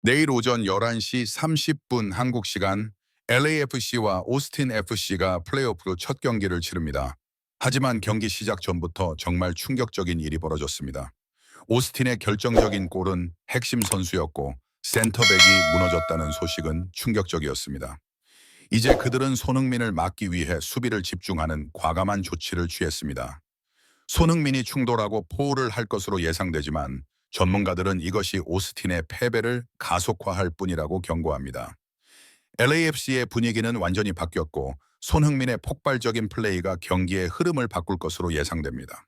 내일 오전 11시 30분 한국 시간 LAFC와 오스틴 FC가 플레이오프로 첫 경기를 치릅니다. 하지만 경기 시작 전부터 정말 충격적인 일이 벌어졌습니다. 오스틴의 결정적인 골은 핵심 선수였고 센터백이 무너졌다는 소식은 충격적이었습니다. 이제 그들은 손흥민을 막기 위해 수비를 집중하는 과감한 조치를 취했습니다. 손흥민이 충돌하고 포울을 할 것으로 예상되지만 전문가들은 이것이 오스틴의 패배를 가속화할 뿐이라고 경고합니다. LAFC의 분위기는 완전히 바뀌었고 손흥민의 폭발적인 플레이가 경기의 흐름을 바꿀 것으로 예상됩니다.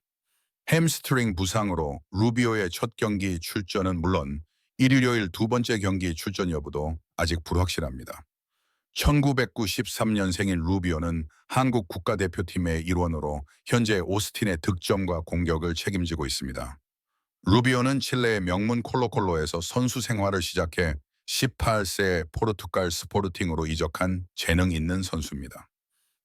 햄스트링 부상으로 루비오의 첫 경기 출전은 물론 일요일 두 번째 경기 출전 여부도 아직 불확실합니다. 1993년생인 루비오는 한국 국가대표팀의 일원으로 현재 오스틴의 득점과 공격을 책임지고 있습니다. 루비오는 칠레의 명문 콜로콜로에서 선수 생활을 시작해 18세 포르투갈 스포르팅으로 이적한 재능 있는 선수입니다.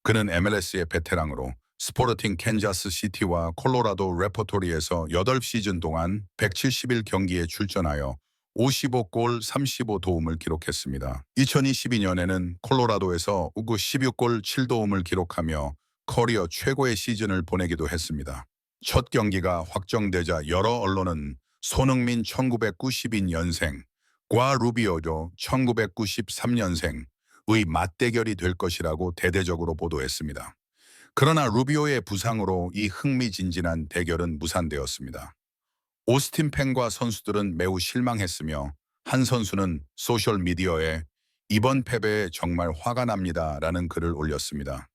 그는 MLS의 베테랑으로 스포르팅 캔자스 시티와 콜로라도 레퍼토리에서 8시즌 동안 171경기에 출전하여 55골 35도움을 기록했습니다. 2022년에는 콜로라도에서 우구 16골 7도움을 기록하며 커리어 최고의 시즌을 보내기도 했습니다. 첫 경기가 확정되자 여러 언론은 손흥민 1992년생과 루비오도 1993년생의 맞대결이 될 것이라고 대대적으로 보도했습니다. 그러나 루비오의 부상으로 이 흥미진진한 대결은 무산되었습니다. 오스틴 팬과 선수들은 매우 실망했으며 한 선수는 소셜미디어에 이번 패배에 정말 화가 납니다라는 글을 올렸습니다.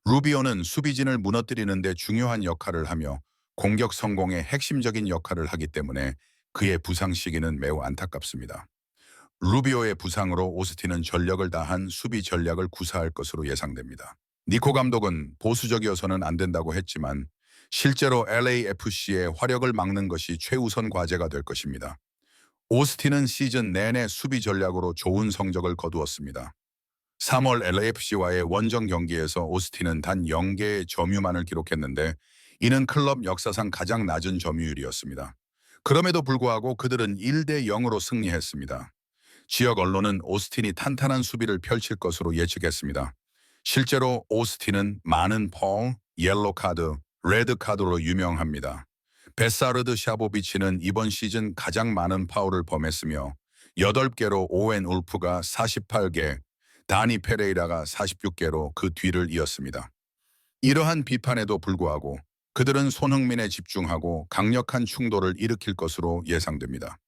루비오는 수비진을 무너뜨리는 데 중요한 역할을 하며 공격 성공의 핵심적인 역할을 하기 때문에 그의 부상 시기는 매우 안타깝습니다. 루비오의 부상으로 오스틴은 전력을 다한 수비 전략을 구사할 것으로 예상됩니다. 니코 감독은 보수적이어서는 안 된다고 했지만 실제로 LAFC의 화력을 막는 것이 최우선 과제가 될 것입니다. 오스틴은 시즌 내내 수비 전략으로 좋은 성적을 거두었습니다. 3월 LAFC와의 원정 경기에서 오스틴은 단 0개의 점유만을 기록했는데 이는 클럽 역사상 가장 낮은 점유율이었습니다. 그럼에도 불구하고 그들은 1대 0으로 승리했습니다. 지역 언론은 오스틴이 탄탄한 수비를 펼칠 것으로 예측했습니다. 실제로 오스틴은 많은 펄, 옐로 카드, 레드 카드로 유명합니다. 베사르드 샤보비치는 이번 시즌 가장 많은 파울을 범했으며 8개로 오웬 울프가 48개, 다니 페레이라가 46개로 그 뒤를 이었습니다. 이러한 비판에도 불구하고 그들은 손흥민에 집중하고 강력한 충돌을 일으킬 것으로 예상됩니다.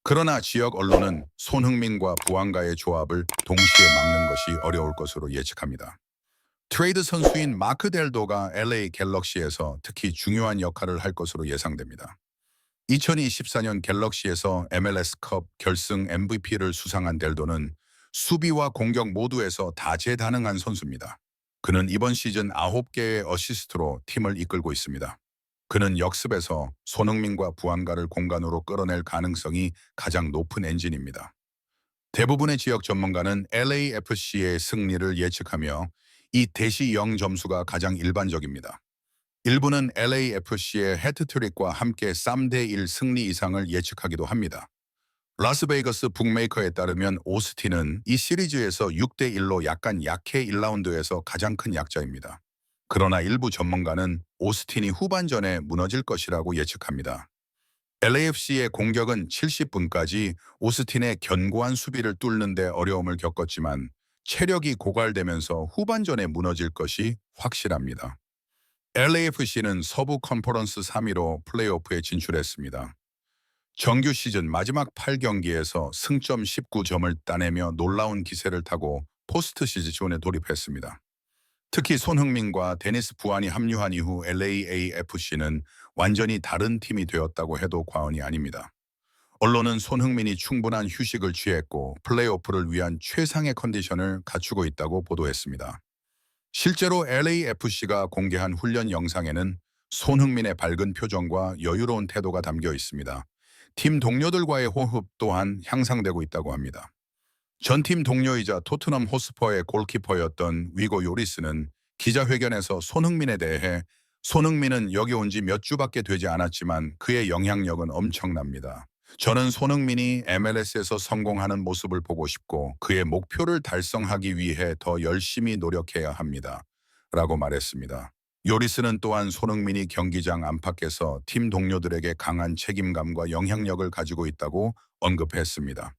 그러나 지역 언론은 손흥민과 부안가의 조합을 동시에 막는 것이 어려울 것으로 예측합니다. 트레이드 선수인 마크 델도가 LA 갤럭시에서 특히 중요한 역할을 할 것으로 예상됩니다. 2024년 갤럭시에서 MLS컵 결승 MVP를 수상한 델도는 수비와 공격 모두에서 다재다능한 선수입니다. 그는 이번 시즌 9개의 어시스트로 팀을 이끌고 있습니다. 그는 역습에서 손흥민과 부안가를 공간으로 끌어낼 가능성이 가장 높은 엔진입니다. 대부분의 지역 전문가는 LAFC의 승리를 예측하며 이 대시 0점수가 가장 일반적입니다. 일부는 LAFC의 해트트릭과 함께 3대1 승리 이상을 예측하기도 합니다. 라스베이거스 북메이커에 따르면 오스틴은 이 시리즈에서 6대1로 약간 약해 1라운드에서 가장 큰 약자입니다. 그러나 일부 전문가는 오스틴이 후반전에 무너질 것이라고 예측합니다. LAFC의 공격은 70분까지 오스틴의 견고한 수비를 뚫는 데 어려움을 겪었지만 체력이 고갈되면서 후반전에 무너질 것이 확실합니다. LAFC는 서부 컨퍼런스 3위로 플레이오프에 진출했습니다. 정규 시즌 마지막 8경기에서 승점 19점을 따내며 놀라운 기세를 타고 포스트 시즌에 돌입했습니다. 특히 손흥민과 데니스 부안이 합류한 이후 LAAFC는 완전히 다른 팀이 되었다고 해도 과언이 아닙니다. 언론은 손흥민이 충분한 휴식을 취했고 플레이오프를 위한 최상의 컨디션을 갖추고 있다고 보도했습니다. 실제로 LAFC가 공개한 훈련 영상에는 손흥민의 밝은 표정과 여유로운 태도가 담겨 있습니다. 팀 동료들과의 호흡 또한 향상되고 있다고 합니다. 전 팀 동료이자 토트넘 호스퍼의 골키퍼였던 위고 요리스는 기자회견에서 손흥민에 대해 손흥민은 여기 온 지 몇 주밖에 되지 않았지만 그의 영향력은 엄청납니다. 저는 손흥민이 MLS에서 성공하는 모습을 보고 싶고 그의 목표를 달성하기 위해 더 열심히 노력해야 합니다. 라고 말했습니다. 요리스는 또한 손흥민이 경기장 안팎에서 팀 동료들에게 강한 책임감과 영향력을 가지고 있다고 언급했습니다.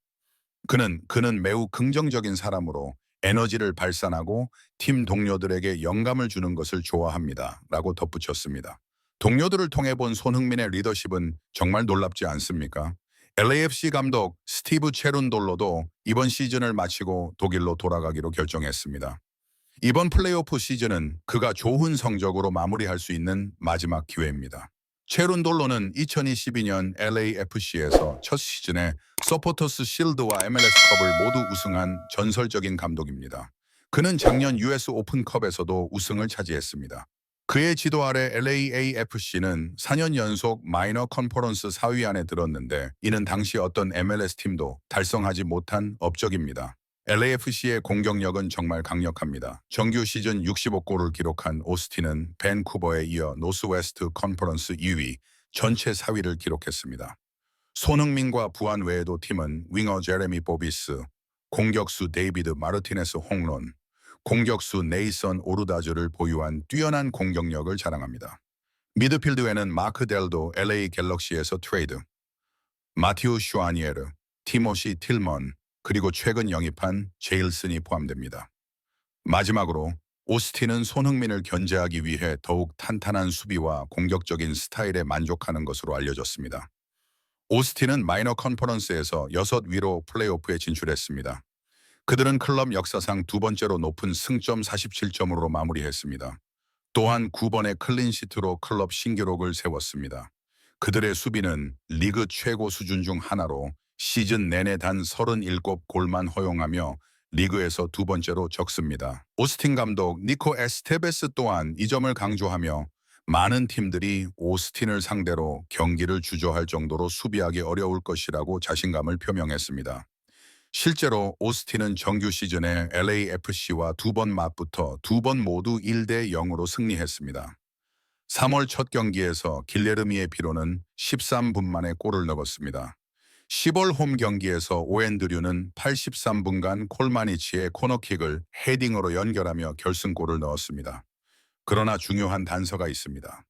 그는 매우 긍정적인 사람으로 에너지를 발산하고 팀 동료들에게 영감을 주는 것을 좋아합니다. 라고 덧붙였습니다. 동료들을 통해 본 손흥민의 리더십은 정말 놀랍지 않습니까? LAFC 감독 스티브 체룬돌로도 이번 시즌을 마치고 독일로 돌아가기로 결정했습니다. 이번 플레이오프 시즌은 그가 좋은 성적으로 마무리할 수 있는 마지막 기회입니다. 체룬돌로는 2022년 LAFC에서 첫 시즌에 서포터스 실드와 MLS컵을 모두 우승한 전설적인 감독입니다. 그는 작년 US 오픈컵에서도 우승을 차지했습니다. 그의 지도 아래 LAAFC는 4년 연속 마이너 컨퍼런스 4위 안에 들었는데 이는 당시 어떤 MLS 팀도 달성하지 못한 업적입니다. LAFC의 공격력은 정말 강력합니다. 정규 시즌 65골을 기록한 오스틴은 밴쿠버에 이어 노스웨스트 컨퍼런스 2위, 전체 4위를 기록했습니다. 손흥민과 부안 외에도 팀은 윙어 제레미 보비스, 공격수 데이비드 마르티네스 홍론, 공격수 네이선 오르다즈를 보유한 뛰어난 공격력을 자랑합니다. 미드필드에는 마크 델도 LA 갤럭시에서 트레이드, 마티우 슈아니에르, 티모시 틸먼, 그리고 최근 영입한 제일슨이 포함됩니다. 마지막으로 오스틴은 손흥민을 견제하기 위해 더욱 탄탄한 수비와 공격적인 스타일에 만족하는 것으로 알려졌습니다. 오스틴은 마이너 컨퍼런스에서 6위로 플레이오프에 진출했습니다. 그들은 클럽 역사상 두 번째로 높은 승점 47점으로 마무리했습니다. 또한 9번의 클린시트로 클럽 신기록을 세웠습니다. 그들의 수비는 리그 최고 수준 중 하나로 시즌 내내 단 37골만 허용하며 리그에서 두 번째로 적습니다. 오스틴 감독 니코 에스테베스 또한 이 점을 강조하며 많은 팀들이 오스틴을 상대로 경기를 주저할 정도로 수비하기 어려울 것이라고 자신감을 표명했습니다. 실제로 오스틴은 정규 시즌에 LAFC와 두 번 맞붙어 두 번 모두 1대 0으로 승리했습니다. 3월 첫 경기에서 길레르미의 피로는 13분 만에 골을 넣었습니다. 10월 홈 경기에서 오앤드류는 83분간 콜마니치의 코너킥을 헤딩으로 연결하며 결승골을 넣었습니다. 그러나 중요한 단서가 있습니다.